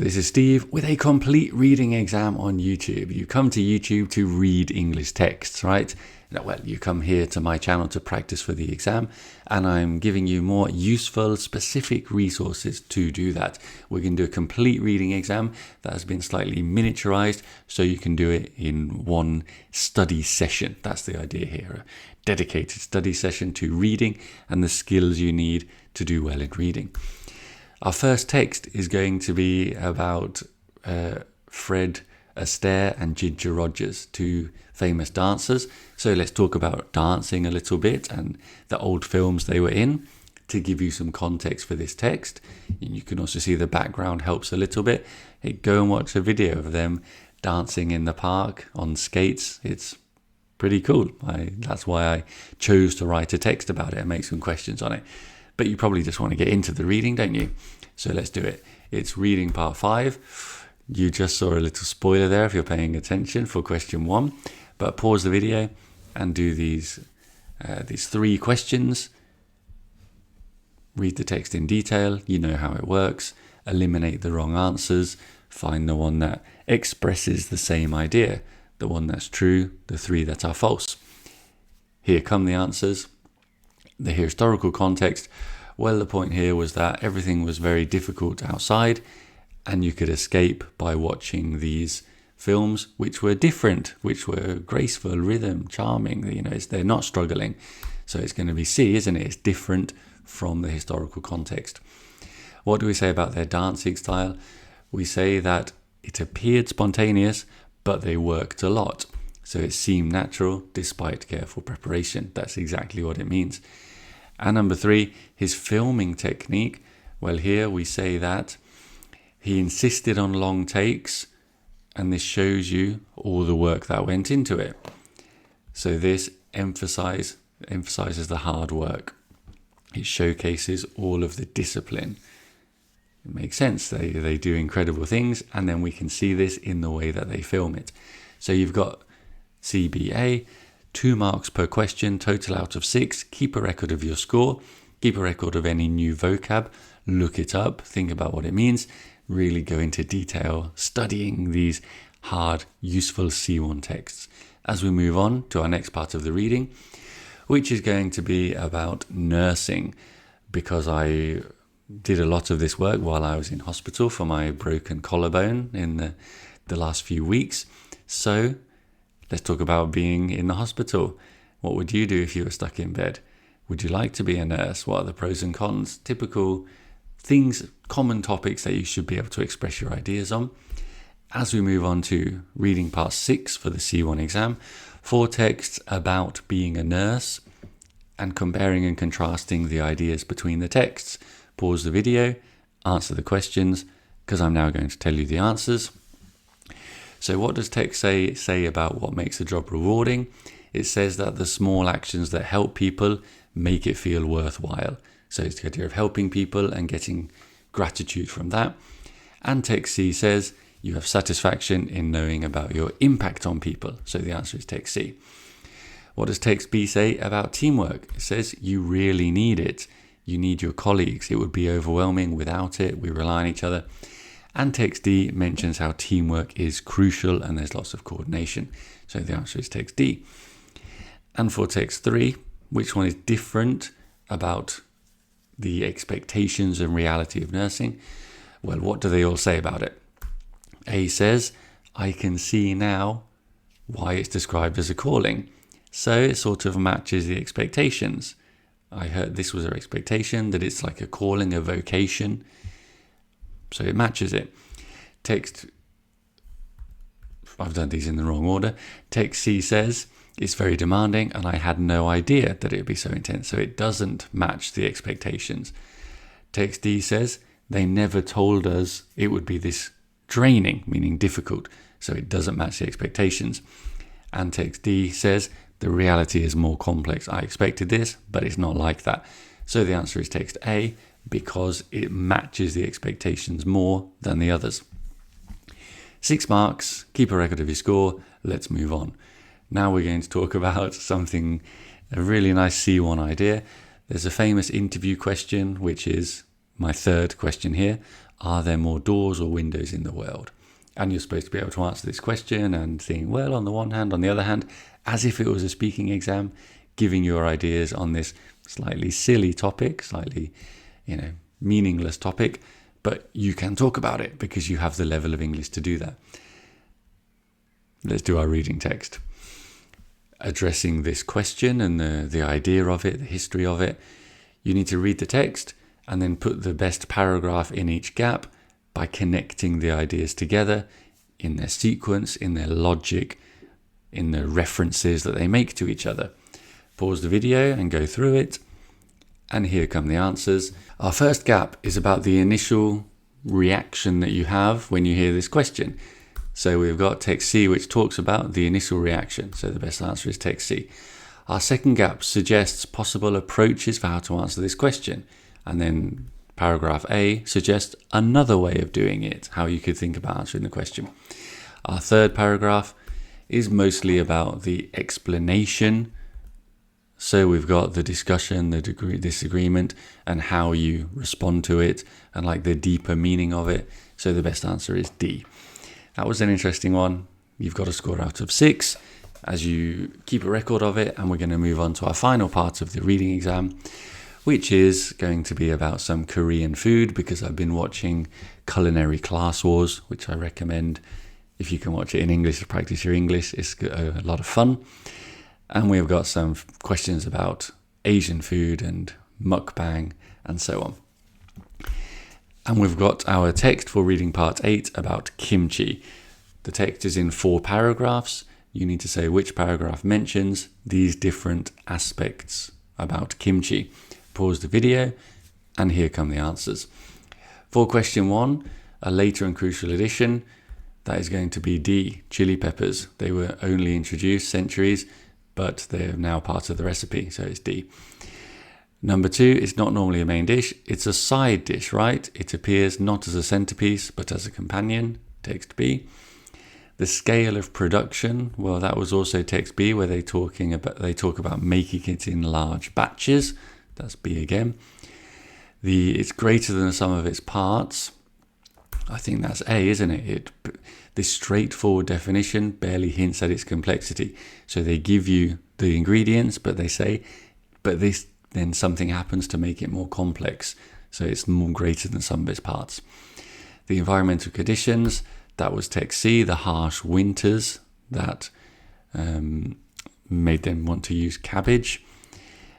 This is Steve with a complete reading exam on YouTube. You come to YouTube to read English texts, right? Well, you come here to my channel to practice for the exam, and I'm giving you more useful, specific resources to do that. We're going to do a complete reading exam that has been slightly miniaturized, so you can do it in one study session. That's the idea here, a dedicated study session to reading and the skills you need to do well in reading. Our first text is going to be about Fred Astaire and Ginger Rogers, two famous dancers. So let's talk about dancing a little bit and the old films they were in to give you some context for this text. And you can also see the background helps a little bit. Hey, go and watch a video of them dancing in the park on skates. It's pretty cool. That's why I chose to write a text about it and make some questions on it. But you probably just want to get into the reading, don't you? So let's do it. It's reading part 5. You just saw a little spoiler there if you're paying attention for question 1. But pause the video and do these 3 questions. Read the text in detail. You know how it works. Eliminate the wrong answers. Find the one that expresses the same idea. The one that's true, the 3 that are false. Here come the answers. The historical context, well, the point here was that everything was very difficult outside and you could escape by watching these films, which were different, which were graceful, rhythm, charming. You know, they're not struggling. So it's going to be C, isn't it? It's different from the historical context. What do we say about their dancing style? We say that it appeared spontaneous, but they worked a lot. So it seemed natural despite careful preparation. That's exactly what it means. And number 3, his filming technique. Well, here we say that he insisted on long takes, and this shows you all the work that went into it. So this emphasizes the hard work. It showcases all of the discipline. It makes sense. They do incredible things, and then we can see this in the way that they film it. So you've got CBA, 2 marks per question, total out of 6. Keep a record of your score. Keep a record of any new vocab. Look it up. Think about what it means. Really go into detail studying these hard, useful C1 texts. As we move on to our next part of the reading, which is going to be about nursing, because I did a lot of this work while I was in hospital for my broken collarbone in the last few weeks. So let's talk about being in the hospital. What would you do if you were stuck in bed? Would you like to be a nurse? What are the pros and cons? Typical things, common topics that you should be able to express your ideas on. As we move on to reading part 6 for the C1 exam, 4 texts about being a nurse and comparing and contrasting the ideas between the texts. Pause the video, answer the questions, because I'm now going to tell you the answers. So what does text say about what makes a job rewarding? It says that the small actions that help people make it feel worthwhile. So it's the idea of helping people and getting gratitude from that. And text C says you have satisfaction in knowing about your impact on people. So the answer is text C. What does text B say about teamwork? It says you really need it. You need your colleagues. It would be overwhelming without it. We rely on each other. And text D mentions how teamwork is crucial and there's lots of coordination. So the answer is text D. And for text 3, which one is different about the expectations and reality of nursing? Well, what do they all say about it? A says, I can see now why it's described as a calling. So it sort of matches the expectations. I heard this was our expectation, that it's like a calling, a vocation. So it matches it. Text, I've done these in the wrong order. Text C says, it's very demanding and I had no idea that it would be so intense. So it doesn't match the expectations. Text D says, they never told us it would be this draining, meaning difficult. So it doesn't match the expectations. And text D says, the reality is more complex. I expected this, but it's not like that. So the answer is text A, because it matches the expectations more than the others. 6 marks, keep a record of your score. Let's move on. Now we're going to talk about something, a really nice C1 idea. There's a famous interview question, which is my third question here. Are there more doors or windows in the world? And you're supposed to be able to answer this question and think, well, on the one hand, on the other hand, as if it was a speaking exam, giving your ideas on this slightly silly topic, slightly, meaningless topic, but you can talk about it because you have the level of English to do that. Let's do our reading text. Addressing this question and the idea of it, the history of it, you need to read the text and then put the best paragraph in each gap by connecting the ideas together in their sequence, in their logic, in the references that they make to each other. Pause the video and go through it. And here come the answers. Our first gap is about the initial reaction that you have when you hear this question. So we've got text C, which talks about the initial reaction. So the best answer is text C. Our second gap suggests possible approaches for how to answer this question. And then paragraph A suggests another way of doing it, how you could think about answering the question. Our third paragraph is mostly about the explanation. So we've got the discussion, the disagreement, and how you respond to it, and like the deeper meaning of it. So the best answer is D. That was an interesting one. You've got a score out of 6 as you keep a record of it. And we're going to move on to our final part of the reading exam, which is going to be about some Korean food, because I've been watching Culinary Class Wars, which I recommend if you can watch it in English to practice your English. It's a lot of fun. And we've got some questions about Asian food and mukbang and so on. And we've got our text for reading part 8 about kimchi. The text is in 4 paragraphs. You need to say which paragraph mentions these different aspects about kimchi. Pause the video and here come the answers. For question 1, a later and crucial addition, that is going to be D, chili peppers. They were only introduced centuries, but they're now part of the recipe, so it's D. Number 2, it's not normally a main dish, it's a side dish, right? It appears not as a centerpiece, but as a companion, text B. The scale of production, well, that was also text B, where they talk about making it in large batches, that's B again. It's greater than the sum of its parts, I think that's A, isn't it? This straightforward definition barely hints at its complexity. So they give you the ingredients, but they say, then something happens to make it more complex. So it's more greater than some of its parts. The environmental conditions, that was text C, the harsh winters that made them want to use cabbage.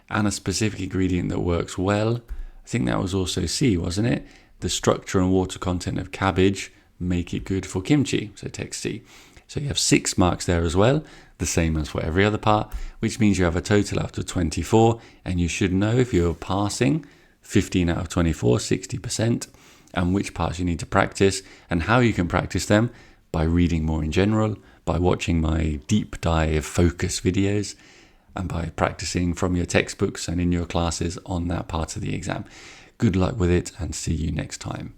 And a specific ingredient that works well, I think that was also C, wasn't it? The structure and water content of cabbage make it good for kimchi, so text C. So you have 6 marks there as well, the same as for every other part, which means you have a total out of 24, and you should know if you're passing 15 out of 24, 60%, and which parts you need to practice, and how you can practice them by reading more in general, by watching my deep dive focus videos, and by practicing from your textbooks and in your classes on that part of the exam. Good luck with it and see you next time.